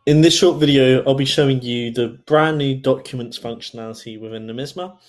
In this short video, I'll be showing you the brand new documents functionality within Nomisma.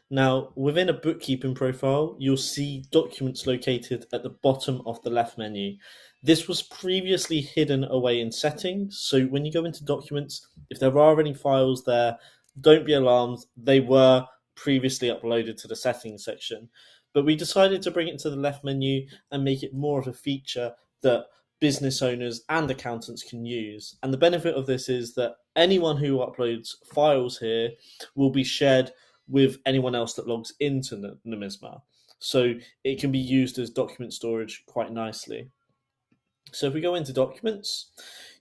Now, within a bookkeeping profile, you'll see documents located at the bottom of the left menu. This was previously hidden away in settings, so when you go into documents, if there are any files there, don't be alarmed. They were previously uploaded to the settings section, but we decided to bring it to the left menu and make it more of a feature that business owners and accountants can use. And the benefit of this is that anyone who uploads files here will be shared with anyone else that logs into Nomisma. So it can be used as document storage quite nicely. So if we go into documents,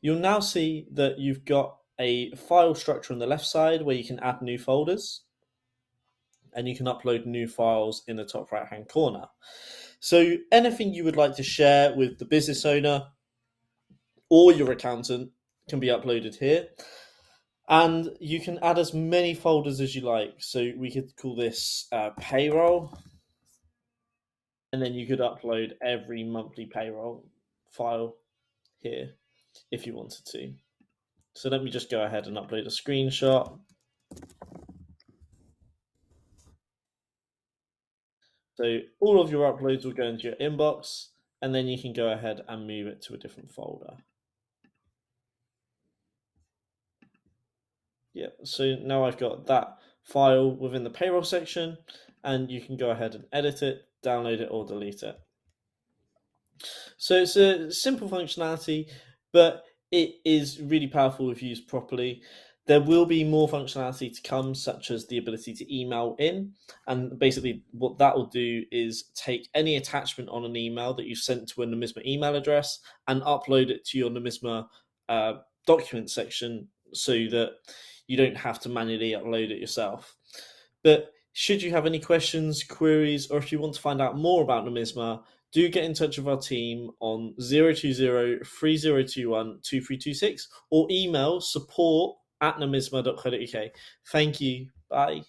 you'll now see that you've got a file structure on the left side where you can add new folders and you can upload new files in the top right hand corner. So anything you would like to share with the business owner or your accountant can be uploaded here. And you can add as many folders as you like. So we could call this payroll. And then you could upload every monthly payroll file here if you wanted to. So let me just go ahead and upload a screenshot. So all of your uploads will go into your inbox, and then you can go ahead and move it to a different folder. Yeah, so now I've got that file within the payroll section, and you can go ahead and edit it, download it, or delete it. So it's a simple functionality, but it is really powerful if used properly. There will be more functionality to come, such as the ability to email in. And basically what that will do is take any attachment on an email that you've sent to a Nomisma email address and upload it to your Nomisma document section so that you don't have to manually upload it yourself. But should you have any questions, queries, or if you want to find out more about Nomisma, do get in touch with our team on 020-3021-2326 or email support@nomisma.co.uk. Thank you. Bye.